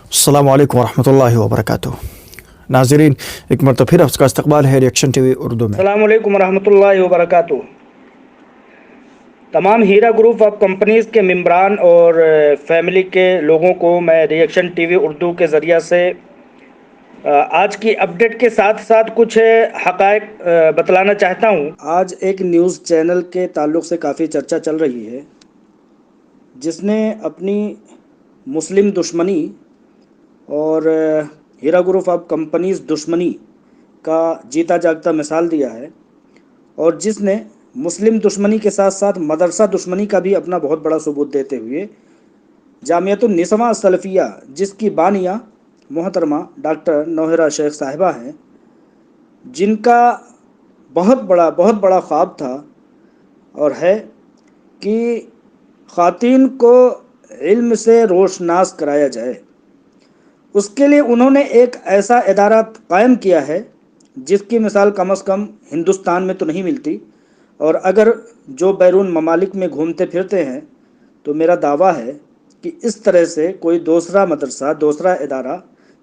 السلام علیکم ورحمۃ اللہ وبرکاتہ۔ ناظرین، ایک مرتبہ پھر آپ کا استقبال ہے ریئیکشن ٹی وی اردو میں۔ السلام علیکم ورحمۃ اللہ وبرکاتہ۔ تمام ہیرا گروپ آف کمپنیز کے ممبران اور فیملی کے لوگوں کو میں ریئیکشن ٹی وی اردو کے ذریعہ سے آج کی اپڈیٹ کے ساتھ ساتھ کچھ حقائق بتلانا چاہتا ہوں۔ آج ایک نیوز چینل کے تعلق سے کافی چرچا چل رہی ہے، جس نے اپنی مسلم دشمنی اور ہیرا گروپ آف کمپنیز دشمنی کا جیتا جاگتا مثال دیا ہے، اور جس نے مسلم دشمنی کے ساتھ ساتھ مدرسہ دشمنی کا بھی اپنا بہت بڑا ثبوت دیتے ہوئے جامعۃ النسواں السلفیہ، جس کی بانیہ محترمہ ڈاکٹر نوہرہ شیخ صاحبہ ہیں، جن کا بہت بڑا خواب تھا اور ہے کہ خواتین کو علم سے روشناس کرایا جائے، اس کے لیے انہوں نے ایک ایسا ادارہ قائم کیا ہے جس کی مثال کم از کم ہندوستان میں تو نہیں ملتی، اور اگر جو بیرون ممالک میں گھومتے پھرتے ہیں تو میرا دعویٰ ہے کہ اس طرح سے کوئی دوسرا مدرسہ، دوسرا ادارہ،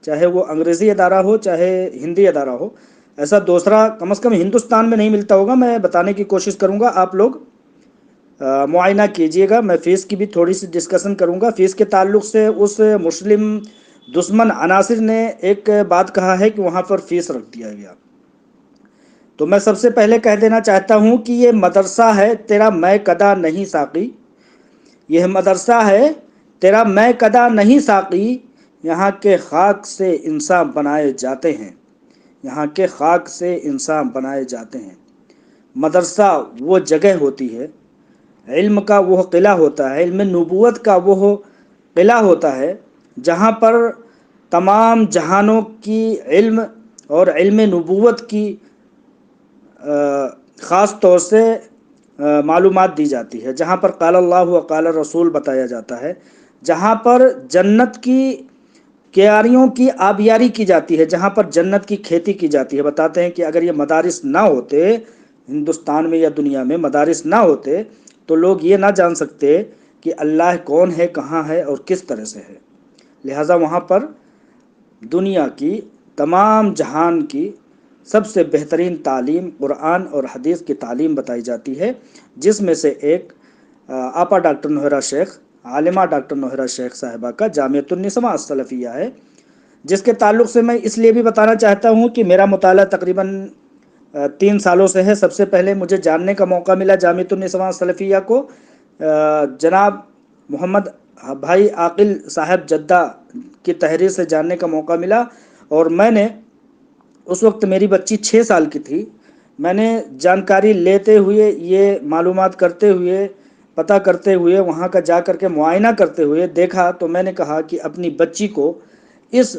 چاہے وہ انگریزی ادارہ ہو چاہے ہندی ادارہ ہو، ایسا دوسرا کم از کم ہندوستان میں نہیں ملتا ہوگا۔ میں بتانے کی کوشش کروں گا، آپ لوگ معائنہ کیجئے گا۔ میں فیس کی بھی تھوڑی سی ڈسکشن کروں گا۔ فیس کے تعلق سے اس مسلم دشمن عناصر نے ایک بات کہا ہے کہ وہاں پر فیس رکھ دیا گیا، تو میں سب سے پہلے کہہ دینا چاہتا ہوں کہ یہ مدرسہ ہے تیرا میں کدا نہیں ساقی، یہ مدرسہ ہے تیرا میں کدا نہیں ساقی، یہاں کے خاک سے انسان بنائے جاتے ہیں، یہاں کے خاک سے انسان بنائے جاتے ہیں۔ مدرسہ وہ جگہ ہوتی ہے، علم کا وہ قلعہ ہوتا ہے، علم نبوت کا وہ قلعہ ہوتا ہے، جہاں پر تمام جہانوں کی علم اور علم نبوت کی خاص طور سے معلومات دی جاتی ہے، جہاں پر قال اللہ و قال رسول بتایا جاتا ہے، جہاں پر جنت کی کیاریوں کی آبیاری کی جاتی ہے، جہاں پر جنت کی کھیتی کی جاتی ہے۔ بتاتے ہیں کہ اگر یہ مدارس نہ ہوتے، ہندوستان میں یا دنیا میں مدارس نہ ہوتے، تو لوگ یہ نہ جان سکتے کہ اللہ کون ہے، کہاں ہے اور کس طرح سے ہے۔ لہٰذا وہاں پر دنیا کی تمام جہان کی سب سے بہترین تعلیم قرآن اور حدیث کی تعلیم بتائی جاتی ہے، جس میں سے ایک آپا ڈاکٹر نوہرہ شیخ، عالمہ ڈاکٹر نوہرہ شیخ صاحبہ کا جامعۃ النسواں السلفیہ ہے، جس کے تعلق سے میں اس لیے بھی بتانا چاہتا ہوں کہ میرا مطالعہ تقریباً 3 سالوں سے ہے۔ سب سے پہلے مجھے جاننے کا موقع ملا جامعۃ النسواں السلفیہ کو جناب محمد بھائی عاقل صاحب جدہ کی تحریر سے جاننے کا موقع ملا، اور میں نے اس وقت میری بچی 6 سال کی تھی۔ میں نے جانکاری لیتے ہوئے، یہ معلومات کرتے ہوئے، پتہ کرتے ہوئے، وہاں کا جا کر کے معائنہ کرتے ہوئے دیکھا، تو میں نے کہا کہ اپنی بچی کو اس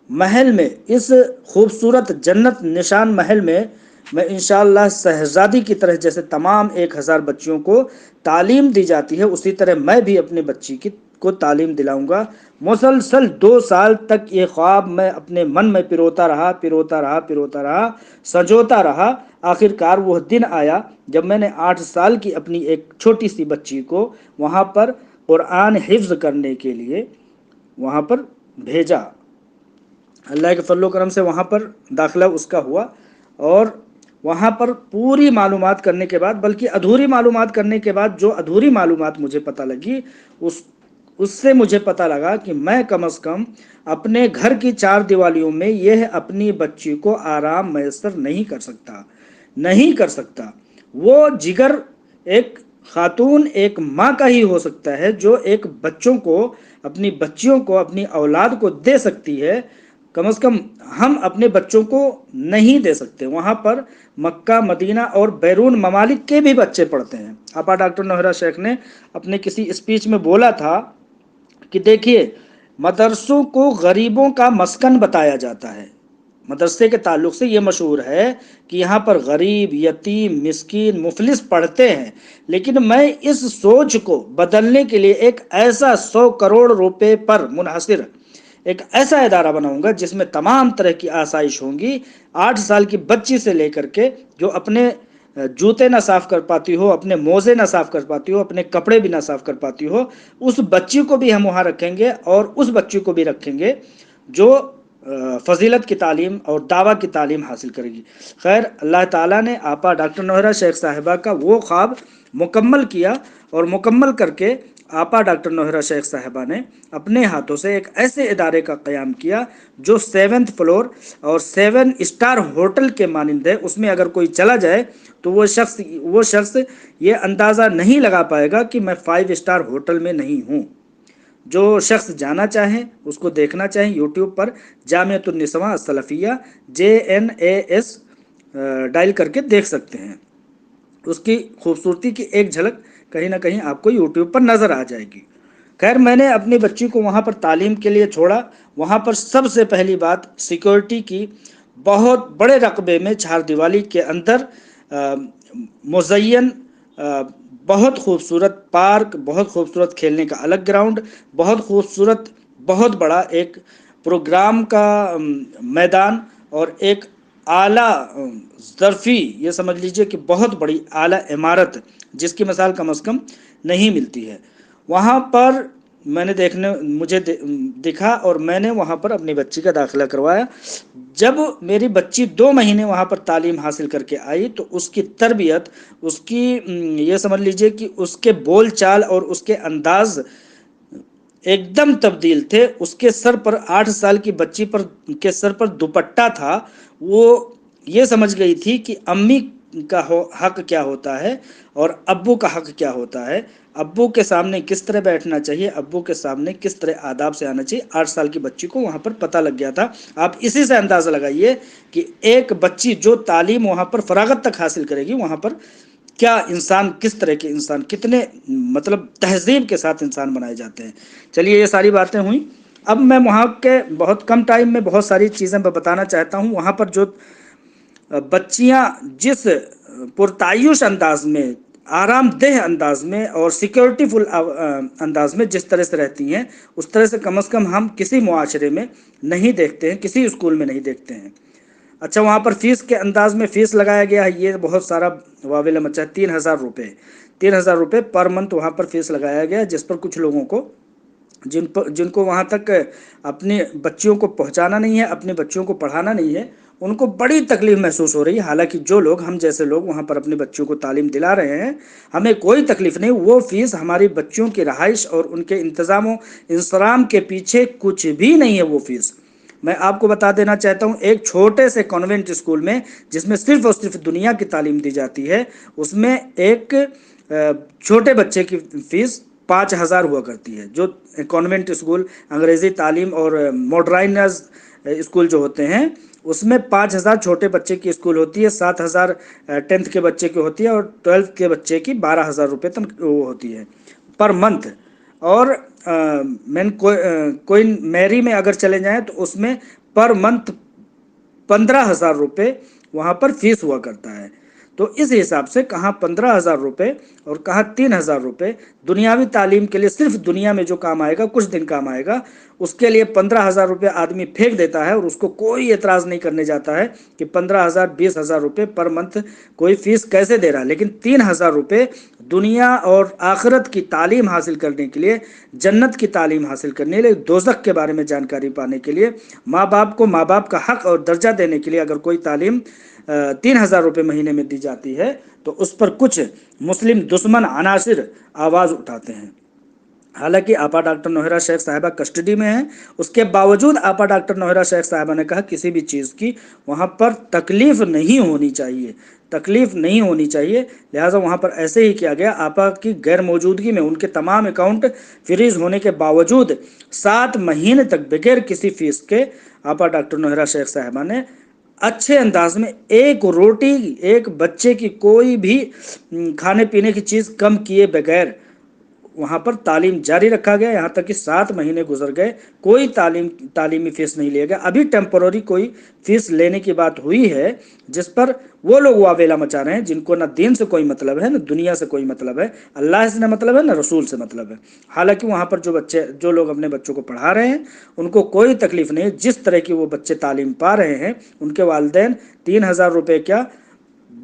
محل میں، اس خوبصورت جنت نشان محل میں انشاءاللہ شہزادی کی طرح، جیسے تمام 1000 بچیوں کو تعلیم دی جاتی ہے، اسی طرح میں بھی اپنی بچی کو تعلیم دلاؤں گا۔ مسلسل 2 سال تک یہ خواب میں اپنے من میں پروتا رہا، سجوتا رہا۔ آخر کار وہ دن آیا جب میں نے 8 سال کی اپنی ایک چھوٹی سی بچی کو وہاں پر قرآن حفظ کرنے کے لیے وہاں پر بھیجا۔ اللہ کے فضل و کرم سے وہاں پر داخلہ اس کا ہوا، اور وہاں پر پوری معلومات کرنے کے بعد، بلکہ ادھوری معلومات کرنے کے بعد، جو ادھوری معلومات مجھے پتہ لگی، اس سے مجھے پتہ لگا کہ میں کم از کم اپنے گھر کی 4 دیوالیوں میں یہ اپنی بچی کو آرام میسر نہیں کر سکتا۔ وہ جگر ایک خاتون، ایک ماں کا ہی ہو سکتا ہے جو ایک اپنی بچیوں کو، اپنی اولاد کو دے سکتی ہے، کم از کم ہم اپنے بچوں کو نہیں دے سکتے۔ وہاں پر مکہ، مدینہ اور بیرون ممالک کے بھی بچے پڑھتے ہیں۔ آپا ڈاکٹر نوہرہ شیخ نے اپنے کسی اسپیچ میں بولا تھا کہ دیکھیے، مدرسوں کو غریبوں کا مسکن بتایا جاتا ہے۔ مدرسے کے تعلق سے یہ مشہور ہے کہ یہاں پر غریب، یتیم، مسکین، مفلس پڑھتے ہیں، لیکن میں اس سوچ کو بدلنے کے لیے ایک ایسا 100 کروڑ روپے پر منحصر ایک ایسا ادارہ بناؤں گا جس میں تمام طرح کی آسائش ہوں گی۔ 8 سال کی بچی سے لے کر کے جو اپنے جوتے نہ صاف کر پاتی ہو، اپنے موزے نہ صاف کر پاتی ہو، اپنے کپڑے بھی نہ صاف کر پاتی ہو، اس بچی کو بھی ہم وہاں رکھیں گے، اور اس بچی کو بھی رکھیں گے جو فضیلت کی تعلیم اور دعویٰ کی تعلیم حاصل کرے گی۔ خیر، اللہ تعالیٰ نے آپا ڈاکٹر نوہرہ شیخ صاحبہ کا وہ خواب مکمل کیا، اور مکمل کر کے آپا ڈاکٹر نوہرہ شیخ صاحبہ نے اپنے ہاتھوں سے ایک ایسے ادارے کا قیام کیا جو 7th فلور اور 7 اسٹار ہوٹل کے مانند ہے۔ اس میں اگر کوئی چلا جائے تو وہ شخص یہ اندازہ نہیں لگا پائے گا کہ میں 5 اسٹار ہوٹل میں نہیں ہوں۔ جو شخص جانا چاہیں، اس کو دیکھنا چاہیں، یوٹیوب پر جامعۃ النسواں السلفیہ JNAS ڈائل کر کے دیکھ سکتے ہیں۔ اس کی خوبصورتی کی ایک جھلک کہیں نہ کہیں آپ کو یوٹیوب پر نظر آ جائے گی۔ خیر، میں نے اپنی بچی کو وہاں پر تعلیم کے لیے چھوڑا۔ وہاں پر سب سے پہلی بات سیکورٹی کی، بہت بڑے رقبے میں چہار دیوالی کے اندر مزین بہت خوبصورت پارک، بہت خوبصورت کھیلنے کا الگ گراؤنڈ، بہت خوبصورت بہت بڑا ایک پروگرام کا میدان، اور ایک اعلیٰ ظرفی، یہ سمجھ لیجئے کہ بہت بڑی اعلیٰ عمارت جس کی مثال کم از کم نہیں ملتی ہے۔ وہاں پر مجھے دکھا، اور میں نے وہاں پر اپنی بچی کا داخلہ کروایا۔ جب میری بچی 2 مہینے وہاں پر تعلیم حاصل کر کے آئی تو اس کی تربیت، اس کی یہ سمجھ لیجئے کہ اس کے بول چال اور اس کے انداز ایک دم تبدیل تھے۔ اس کے سر پر 8 سال کی بچی کے سر پر دوپٹہ تھا۔ وہ یہ سمجھ گئی تھی کہ امی کا حق کیا ہوتا ہے اور ابو کا حق کیا ہوتا ہے، ابو کے سامنے کس طرح بیٹھنا چاہیے، ابو کے سامنے کس طرح آداب سے آنا چاہیے۔ 8 سال کی بچی کو وہاں پر پتہ لگ گیا تھا۔ آپ اسی سے اندازہ لگائیے کہ ایک بچی جو تعلیم وہاں پر فراغت تک حاصل کرے گی، وہاں پر کیا انسان، کس طرح کے انسان، کتنے تہذیب کے ساتھ انسان بنائے جاتے ہیں۔ چلیے، یہ ساری باتیں ہوئیں۔ اب میں وہاں کے بہت کم ٹائم میں بہت ساری چیزیں بتانا چاہتا ہوں۔ وہاں پر جو بچیاں جس پرتعیش انداز میں، آرام دہ انداز میں اور سیکیورٹی فل انداز میں جس طرح سے رہتی ہیں، اس طرح سے کم از کم ہم کسی معاشرے میں نہیں دیکھتے ہیں، کسی اسکول میں نہیں دیکھتے ہیں۔ اچھا، وہاں پر فیس کے انداز میں فیس لگایا گیا ہے، یہ بہت سارا واویلا مچا ہے۔ 3000 روپے 3000 روپے پر منتھ وہاں پر فیس لگایا گیا، جس پر کچھ لوگوں کو جن کو وہاں تک اپنی بچیوں کو پہنچانا نہیں ہے، اپنی بچیوں کو پڑھانا نہیں ہے، ان کو بڑی تکلیف محسوس ہو رہی ہے۔ حالانکہ جو لوگ، ہم جیسے لوگ وہاں پر اپنی بچیوں کو تعلیم دلا رہے ہیں، ہمیں کوئی تکلیف نہیں۔ وہ فیس ہماری بچیوں کی رہائش اور ان کے انتظام و انصرام کے پیچھے کچھ بھی نہیں ہے۔ وہ فیس میں آپ کو بتا دینا چاہتا ہوں، ایک چھوٹے سے کانوینٹ اسکول میں جس میں صرف اور صرف دنیا کی تعلیم دی جاتی ہے، اس میں ایک چھوٹے بچے کی فیس 5000 ہوا کرتی ہے۔ جو کانوینٹ اسکول، انگریزی تعلیم اور ماڈرنائز اسکول جو ہوتے ہیں، اس میں 5000 چھوٹے بچے کی اسکول ہوتی ہے، 7000 10th کے بچے کی ہوتی ہے، اور 12th کے بچے کی 12000 روپے تک وہ ہوتی ہے پر منتھ۔ اور کوئی میری میں اگر چلے جائیں تو اس میں پر منتھ 15000 روپے وہاں پر فیس ہوا کرتا ہے۔ تو اس حساب سے کہاں 15000 روپے اور کہاں 3000 روپے دنیاوی تعلیم کے لیے، صرف دنیا میں جو کام آئے گا، کچھ دن کام آئے گا، اس کے لیے 15000 روپے آدمی پھینک دیتا ہے، اور اس کو کوئی اعتراض نہیں کرنے جاتا ہے کہ 15000 20000 روپے پر منتھ کوئی فیس کیسے دے رہا ہے۔ لیکن 3000 روپے دنیا اور آخرت کی تعلیم حاصل کرنے کے لیے، جنت کی تعلیم حاصل کرنے کے لیے، دوزخ کے بارے میں جانکاری پانے کے لیے، ماں باپ کو ماں باپ کا حق اور درجہ دینے کے لیے اگر کوئی تعلیم 3000 روپے مہینے میں دی جاتی ہے تو اس پر کچھ مسلم دشمن عناصر آواز اٹھاتے ہیں۔ حالانکہ آپا ڈاکٹر نوہرہ شیخ صاحبہ کسٹڈی میں ہیں، اس کے باوجود آپا ڈاکٹر نوہرہ شیخ صاحبہ نے کہا کسی بھی چیز کی وہاں پر تکلیف نہیں ہونی چاہیے، تکلیف نہیں ہونی چاہیے، لہٰذا وہاں پر ایسے ہی کیا گیا۔ آپا کی غیر موجودگی میں ان کے تمام اکاؤنٹ فریز ہونے کے باوجود 7 مہینے تک بغیر کسی فیس کے آپا ڈاکٹر نوہرہ شیخ صاحبہ نے اچھے انداز میں ایک روٹی، ایک بچے کی کوئی بھی کھانے پینے کی چیز کم کیے بغیر وہاں پر تعلیم جاری رکھا گیا، یہاں تک کہ 7 مہینے گزر گئے، کوئی تعلیمی فیس نہیں لیا گیا۔ ابھی ٹیمپورری کوئی فیس لینے کی بات ہوئی ہے، جس پر وہ لوگ واویلا مچا رہے ہیں جن کو نہ دین سے کوئی مطلب ہے، نہ دنیا سے کوئی مطلب ہے، اللہ سے نہ مطلب ہے، نہ رسول سے مطلب ہے۔ حالانکہ وہاں پر جو لوگ اپنے بچوں کو پڑھا رہے ہیں، ان کو کوئی تکلیف نہیں۔ جس طرح کی وہ بچے تعلیم پا رہے ہیں، ان کے والدین 3000 روپے کیا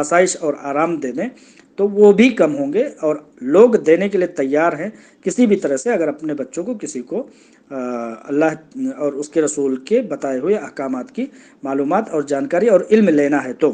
آسائش اور آرام دے دیں تو وہ بھی کم ہوں گے، اور لوگ دینے کے لیے تیار ہیں کسی بھی طرح سے، اگر اپنے بچوں کو کسی کو اللہ اور اس کے رسول کے بتائے ہوئے احکامات کی معلومات اور جانکاری اور علم لینا ہے تو